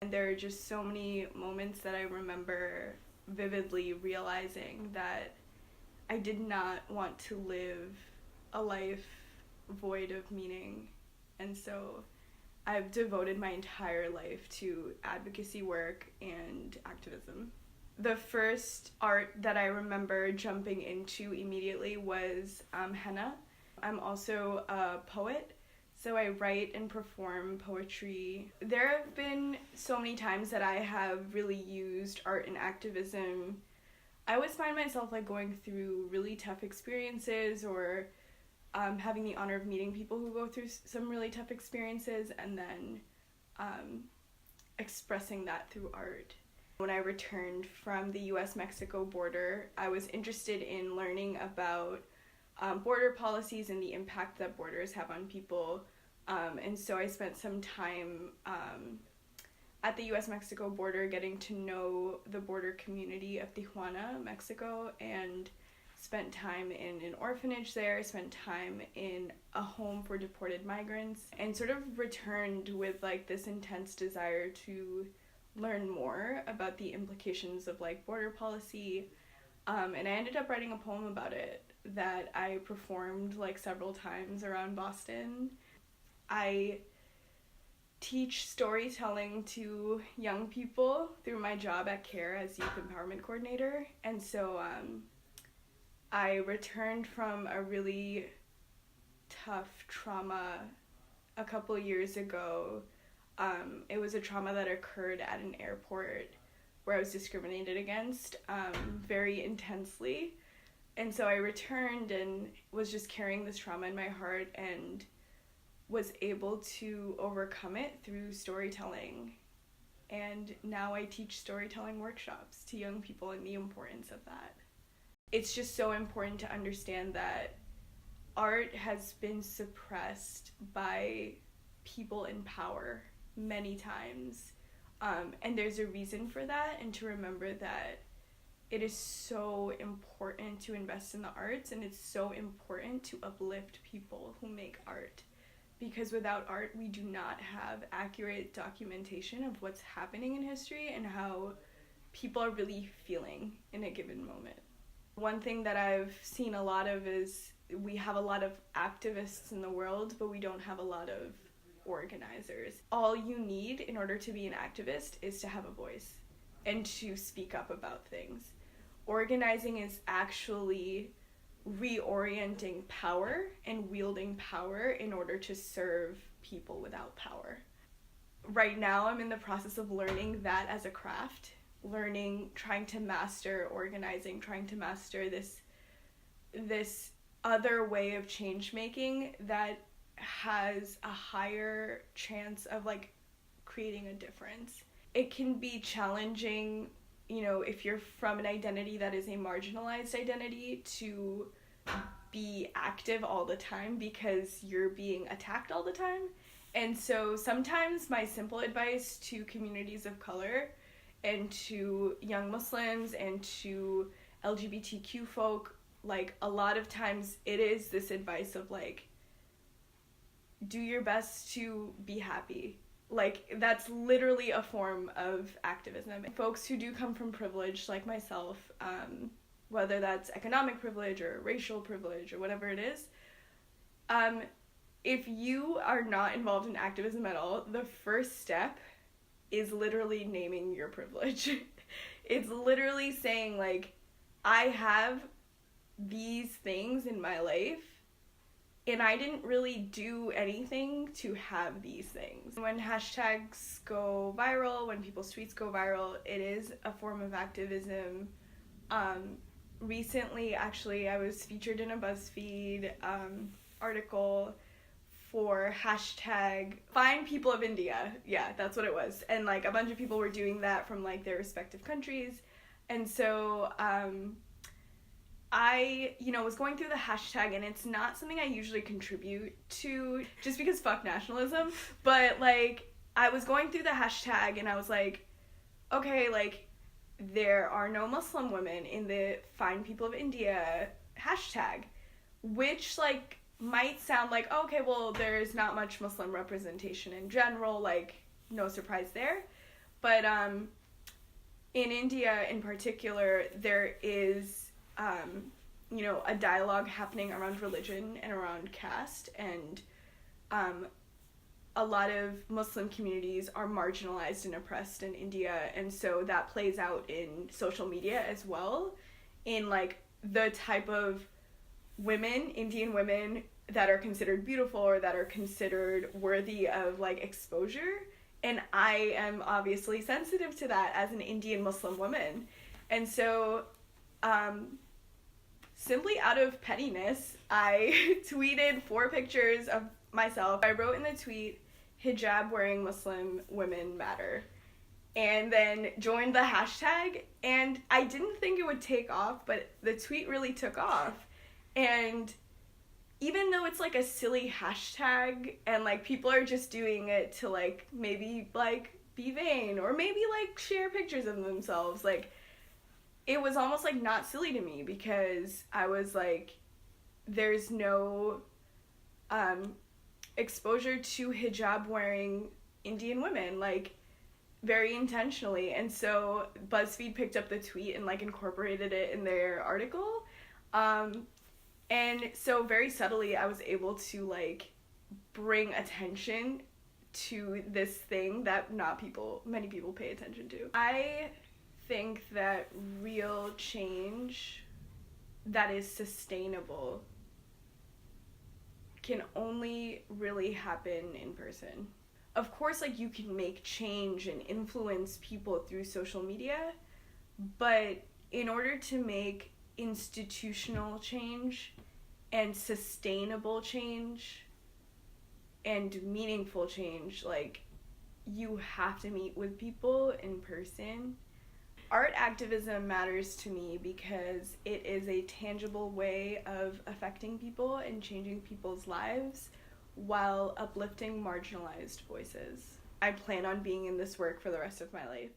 And there are just so many moments that I remember vividly realizing that I did not want to live a life void of meaning. And so I've devoted my entire life to advocacy work and activism. The first art that I remember jumping into immediately was henna. I'm also a poet, so I write and perform poetry. There have been so many times that I have really used art and activism. I always find myself like going through really tough experiences or having the honor of meeting people who go through some really tough experiences and then expressing that through art. When I returned from the US-Mexico border, I was interested in learning about border policies and the impact that borders have on people. And so I spent some time at the US-Mexico border getting to know the border community of Tijuana, Mexico, and spent time in an orphanage there, spent time in a home for deported migrants, and sort of returned with like this intense desire to learn more about the implications of like border policy. And I ended up writing a poem about it that I performed like several times around Boston. I teach storytelling to young people through my job at CARE as youth empowerment coordinator, and so I returned from a really tough trauma a couple years ago. It was a trauma that occurred at an airport where I was discriminated against very intensely. And so I returned and was just carrying this trauma in my heart and was able to overcome it through storytelling. And now I teach storytelling workshops to young people and the importance of that. It's just so important to understand that art has been suppressed by people in power many times. And there's a reason for that, and to remember that it is so important to invest in the arts, and it's so important to uplift people who make art. Because without art, we do not have accurate documentation of what's happening in history and how people are really feeling in a given moment. One thing that I've seen a lot of is we have a lot of activists in the world, but we don't have a lot of organizers. All you need in order to be an activist is to have a voice and to speak up about things. Organizing is actually reorienting power and wielding power in order to serve people without power. Right now, I'm in the process of learning that as a craft, trying to master organizing, trying to master this other way of change making that has a higher chance of like creating a difference. It can be challenging, if you're from an identity that is a marginalized identity, to be active all the time because you're being attacked all the time. And so sometimes my simple advice to communities of color and to young Muslims and to LGBTQ folk, like a lot of times it is this advice of like, do your best to be happy. Like, that's literally a form of activism. Folks who do come from privilege, like myself, whether that's economic privilege or racial privilege or whatever it is, if you are not involved in activism at all, the first step is literally naming your privilege. It's literally saying, like, I have these things in my life, and I didn't really do anything to have these things. When hashtags go viral, when people's tweets go viral, it is a form of activism. Recently, actually, I was featured in a BuzzFeed article for hashtag Find People of India. Yeah, that's what it was. And like a bunch of people were doing that from like their respective countries. And so I, was going through the hashtag, and it's not something I usually contribute to just because fuck nationalism, but like I was going through the hashtag and I was like, okay, like there are no Muslim women in the Find People of India hashtag, which like might sound like, okay, well, there's not much Muslim representation in general, like no surprise there. But in India in particular, there is, a dialogue happening around religion and around caste, and a lot of Muslim communities are marginalized and oppressed in India, and so that plays out in social media as well, in like the type of women, Indian women, that are considered beautiful or that are considered worthy of like exposure. And I am obviously sensitive to that as an Indian Muslim woman. And so simply out of pettiness, I tweeted 4 pictures of myself. I wrote in the tweet, "Hijab wearing Muslim women matter," and then joined the hashtag. And I didn't think it would take off, but the tweet really took off. And even though it's like a silly hashtag and like people are just doing it to like maybe like be vain or maybe like share pictures of themselves, like it was almost like not silly to me, because I was like, there's no exposure to hijab wearing Indian women, like very intentionally. And so BuzzFeed picked up the tweet and like incorporated it in their article. And so very subtly I was able to like bring attention to this thing that many people pay attention to. I think that real change that is sustainable can only really happen in person. Of course, like you can make change and influence people through social media, but in order to make institutional change and sustainable change and meaningful change, like you have to meet with people in person. Art activism matters to me because it is a tangible way of affecting people and changing people's lives while uplifting marginalized voices. I plan on being in this work for the rest of my life.